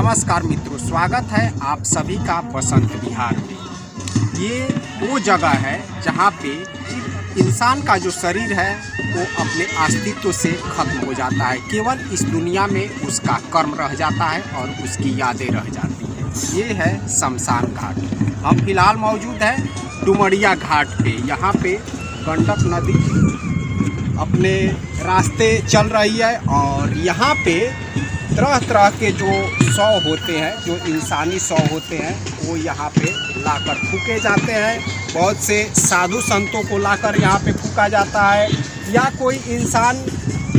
नमस्कार मित्रों, स्वागत है आप सभी का बसंत विहार में। ये वो जगह है जहाँ पे इंसान का जो शरीर है वो अपने अस्तित्व से खत्म हो जाता है। केवल इस दुनिया में उसका कर्म रह जाता है और उसकी यादें रह जाती हैं। ये है शमशान घाट। हम फिलहाल मौजूद हैं डुमरिया घाट पे। यहाँ पे गंडक नदी अपने रास्ते चल रही है और यहाँ पे तरह तरह के जो शव होते हैं, जो इंसानी शव होते हैं, वो यहाँ पे लाकर फूके जाते हैं। बहुत से साधु संतों को लाकर यहाँ पे फूका जाता है, या कोई इंसान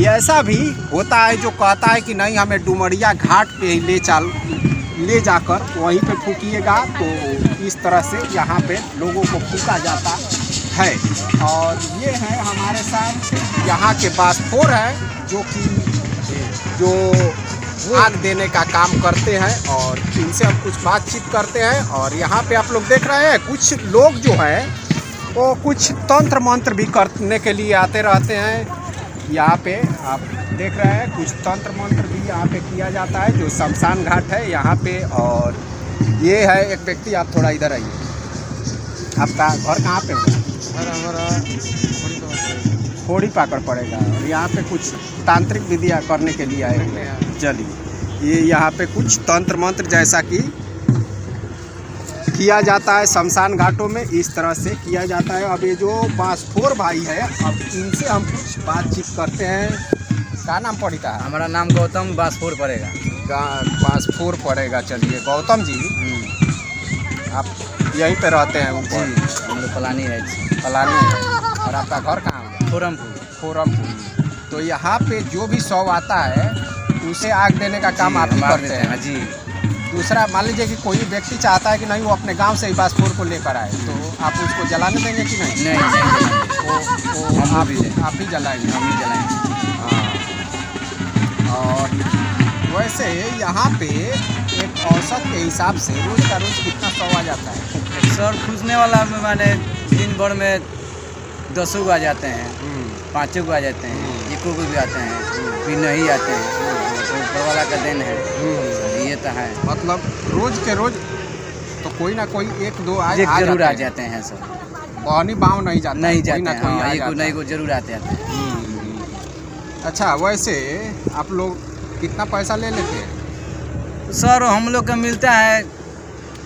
ऐसा भी होता है जो कहता है कि नहीं, हमें डुमरिया घाट पे ले जाकर वहीं पे फूकिएगा। तो इस तरह से यहाँ पे लोगों को फूका जाता है। और ये है हमारे साथ यहाँ के बासफोर है जो आग देने का काम करते हैं, और इनसे हम कुछ बातचीत करते हैं। और यहाँ पे आप लोग देख रहे हैं कुछ लोग जो है वो कुछ तंत्र मंत्र भी करने के लिए आते रहते हैं। यहाँ पे आप देख रहे हैं कुछ तंत्र मंत्र भी यहाँ पे किया जाता है, जो शमशान घाट है यहाँ पे। और ये है एक व्यक्ति, आप थोड़ा इधर आइए। आपका घर कहाँ पे है? हमारा थोड़ी पाकड़ पड़ेगा। और यहाँ पे कुछ तांत्रिक विधियाँ करने के लिए आए हुए हैं। चलिए, ये यहाँ पे कुछ तंत्र मंत्र जैसा कि किया जाता है शमशान घाटों में, इस तरह से किया जाता है। अब ये जो बासफोर भाई है, अब इनसे हम कुछ बातचीत करते हैं। क्या नाम पड़ता है? हमारा नाम गौतम बासफोर पड़ेगा। बासफोर पड़ेगा। चलिए गौतम जी, आप यहीं पे रहते हैं ऊपर? जी, हम लोग पलानी है। पलानी है। और आपका घर कहाँ है? फोरमपुर। तो यहाँ पे जो भी शव आता है उसे आग देने का काम आप ही करते हैं? जी। दूसरा, मान लीजिए कि कोई व्यक्ति चाहता है कि नहीं, वो अपने गांव से ही बासफोर को लेकर आए, तो आप उसको जलाने देंगे कि नहीं? नहीं, आप ही जलाएंगे? हम ही जलाएंगे। हाँ। और वैसे यहाँ पे एक औसत के हिसाब से रोज का रोज कितना शव आ जाता है? सर खुशने वाला में माने दिन भर में 10 आ जाते हैं, 5 आ जाते हैं, 1 भी आते हैं, फिर नहीं आते हैं। तो ऊपर वाला का दिन है। ये तो है, मतलब रोज के रोज तो कोई ना कोई 1-2 जरूर आ जाते हैं सर। बहनी बाँव नहीं जाता? नहीं जाते हैं। हाँ, नहीं को जरूर आते हैं। अच्छा, वैसे आप लोग कितना पैसा ले लेते हैं? सर हम लोग का मिलता है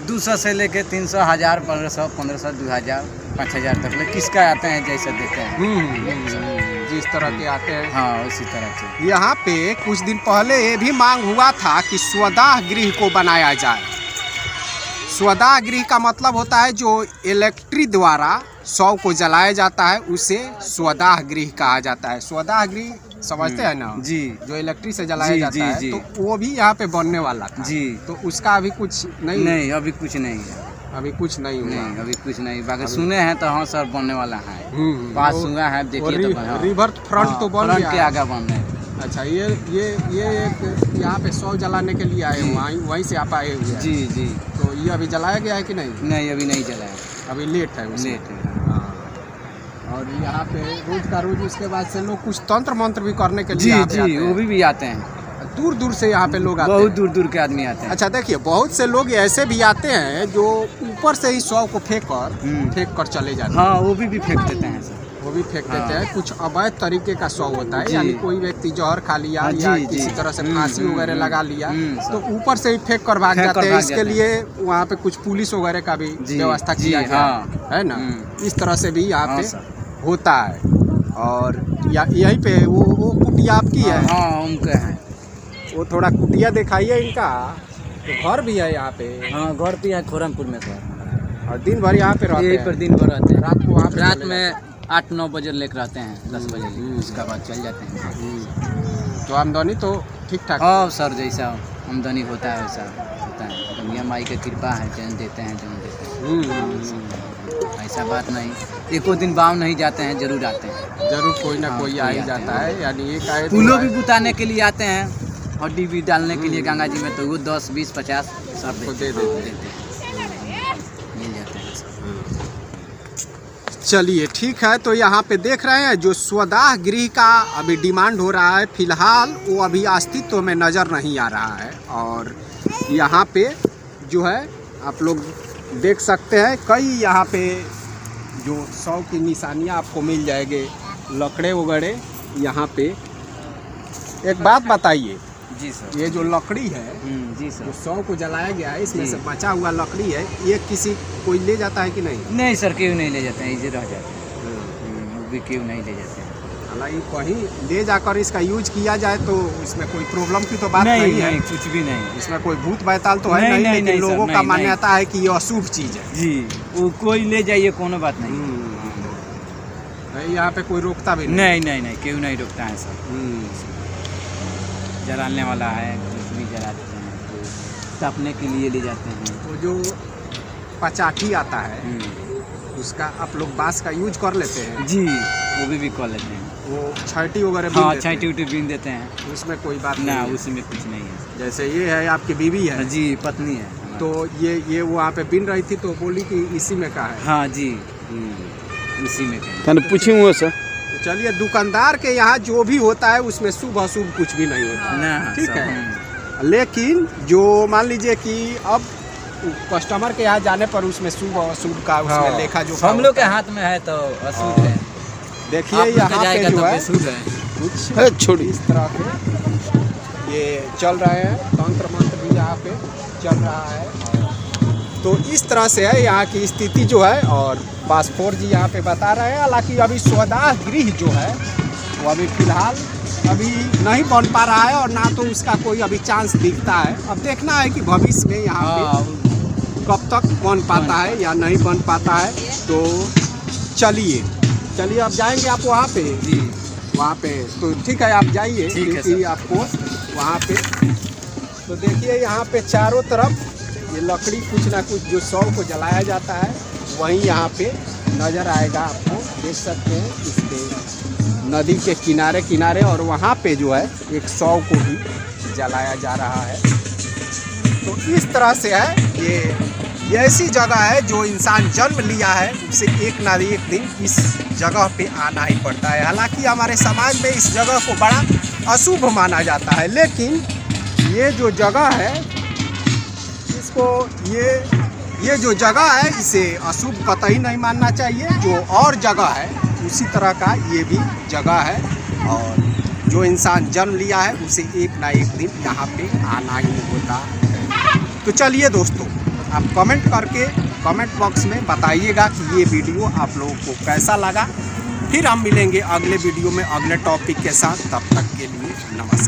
200 से लेके 300, 1000, 1500, 2000, 5000 तक ले। किसका आते हैं जैसे देते हैं। जिस तरह के आते हैं। हाँ, उसी तरह से। यहाँ पे कुछ दिन पहले ये भी मांग हुआ था कि स्वदाह गृह को बनाया जाए। स्वदाह गृह का मतलब होता है जो इलेक्ट्रिक द्वारा शव को जलाया जाता है, उसे स्वदाह गृह कहा जाता है। स्वदाह गृह समझते हैं ना? जी। जो इलेक्ट्रिक से जलाया जाता है। जी। तो वो भी यहाँ पे बनने वाला था। जी। तो उसका अभी कुछ नहीं, अभी कुछ नहीं है। अभी कुछ नहीं हुआ। नहीं, अभी कुछ नहीं। बाकी सुने हैं तो हाँ सर, बनने वाला है। पास हुआ है, देखिए तो रिवर फ्रंट तो बन गया के आगे बन रहे हैं। अच्छा, ये एक यहाँ पे शव जलाने के लिए आए हुए, वहीं से आप आए हुए हैं? जी। तो ये अभी जलाया गया है कि नहीं? नहीं, अभी नहीं जलाया, अभी लेट है। लेट है। हाँ। और यहाँ पे रोज का रोज उसके बाद से लोग कुछ तंत्र मंत्र भी करने के लिए आते जी, हैं। वो भी आते हैं। दूर दूर से यहाँ पे लोग आते हैं। बहुत दूर दूर के आदमी आते हैं। अच्छा, देखिए बहुत से लोग ऐसे भी आते हैं जो ऊपर से ही शव को फेंक कर चले जाते हैं। हाँ, वो भी फेंक देते हैं सर। वो भी फेंक देते हैं। कुछ अवैध तरीके का शव होता है, यानी कोई व्यक्ति जहर खा लिया या किसी तरह से फांसी वगैरह लगा लिया, तो ऊपर से ही फेंक कर भाग जाते हैं। इसके लिए वहाँ पे कुछ पुलिस वगैरह का भी व्यवस्था किया गया है ना। इस तरह से भी यहाँ पे होता है। और यहीं पे वो कुटिया आपकी है? हाँ, उनके हैं। वो थोड़ा कुटिया दिखाइए इनका। तो घर भी है यहाँ पे? हाँ, घर भी है फोरमपुर में घर। और दिन भर यहाँ पे रहते हैं? पर दिन भर रहते हैं। रात को रात में 8-9 बजे लेकर रहते हैं, 10 बजे। उसके बाद चल जाते हैं। तो आमदनी तो ठीक ठाक? हाँ सर, जैसा आमदनी होता है वैसा होता है। मियाँ माई की कृपा है, जन देते हैं। ऐसा बात नहीं, 1 दिन बाव नहीं जाते हैं, जरूर आते हैं। जरूर कोई ना कोई आ ही जाता है। यानी एक आए फूलों भी बुताने के लिए आते हैं, हड्डी भी डालने के लिए गंगा जी में, तो वो 10, 20, 50 सब दे देते हैं। मिल जाते हैं। चलिए ठीक है, तो यहाँ पे देख रहे हैं जो स्वदाह गृह का अभी डिमांड हो रहा है, फिलहाल वो अभी अस्तित्व में नज़र नहीं आ रहा है। और यहाँ पे जो है आप लोग देख सकते हैं कई यहाँ पे जो 100 की निशानियाँ आपको मिल जाएंगे, लकड़े वगैरह यहाँ पे। एक बात बताइए, जी सर। ये जो लकड़ी है जी जो सर। 100 को जलाया गया है, इसमें जी। से बचा हुआ लकड़ी है, ये किसी कोई ले जाता है कि नहीं? नहीं सर, क्यों नहीं ले जाते हैं, इधर रह जाते हैं, वो भी क्यों नहीं ले जाते हैं। हालांकि कहीं ले जाकर इसका यूज किया जाए तो इसमें कोई प्रॉब्लम की तो बात नहीं है, कुछ भी नहीं। इसमें कोई भूत बैताल तो है नहीं, नहीं, नहीं, लेकिन नहीं, सर, लोगों का नहीं, मान्यता है कि ये अशुभ चीज़ है। जी, वो कोई ले जाइए, कोनो बात नहीं। यहाँ पे कोई रोकता भी नहीं नहीं नहीं, क्यों नहीं रुकता है सर। जलाने वाला है, कुछ भी जला देते हैं, तो तापने के लिए ले जाते हैं। तो जो पचाठी आता है उसका आप लोग बांस का यूज कर लेते हैं? जी, वो भी कर लेते हैं। वो छाटी वगैरह हाँ, छाटी उटी बीन देते हैं, उसमें कोई बात ना, नहीं है। उसमें कुछ नहीं है। जैसे ये है आपकी बीवी है? जी, पत्नी है। तो ये वो वहाँ पे बिन रही थी तो बोली कि इसी में का है। हाँ जी, उसी में कहीं। तने पूछी हुआ सर। तो चलिए, दुकानदार के यहाँ जो भी होता है उसमें शुभ अशुभ कुछ भी नहीं होता, ना, ठीक सब, है। लेकिन जो मान लीजिए कि अब कस्टमर के यहाँ जाने पर उसमें शुभ अशुभ का उसमें लेखा जो हम लोग के हाथ में है तो अशुभ है। देखिए आप यहाँ पे जाएगा जो तो है शुभ है। कुछ छोड़ी इस तरह के ये चल रहे हैं, तंत्र मंत्र भी यहाँ पे चल रहा है। तो इस तरह से है यहाँ की स्थिति जो है। और पासपोर्ट जी यहाँ पे बता रहे हैं, हालांकि अभी स्वदाह गृह जो है वो अभी फिलहाल अभी नहीं बन पा रहा है और ना तो उसका कोई अभी चांस दिखता है। अब देखना है कि भविष्य में यहाँ पे कब तक बन पाता है या नहीं बन पाता है। तो चलिए अब जाएंगे आप वहाँ पे। जी, वहाँ पे तो ठीक है, आप जाइए, ठीक है क्योंकि आपको वहाँ पे तो देखिए यहाँ पे चारों तरफ ये लकड़ी कुछ ना कुछ जो 100 को जलाया जाता है वहीं यहाँ पे नज़र आएगा आपको। देख सकते हैं इसके नदी के किनारे और वहाँ पे जो है एक 100 को भी जलाया जा रहा है। तो इस तरह से है ये ऐसी जगह है जो इंसान जन्म लिया है उसे एक ना एक दिन इस जगह पे आना ही पड़ता है। हालांकि हमारे समाज में इस जगह को बड़ा अशुभ माना जाता है, लेकिन ये जो जगह है इसको ये जो जगह है इसे अशुभ कतई नहीं मानना चाहिए। जो और जगह है उसी तरह का ये भी जगह है और जो इंसान जन्म लिया है उसे एक ना एक दिन यहाँ पे आना ही होता है। तो चलिए दोस्तों, आप कमेंट करके कमेंट बॉक्स में बताइएगा कि ये वीडियो आप लोगों को कैसा लगा। फिर हम मिलेंगे अगले वीडियो में अगले टॉपिक के साथ। तब तक के लिए नमस्कार।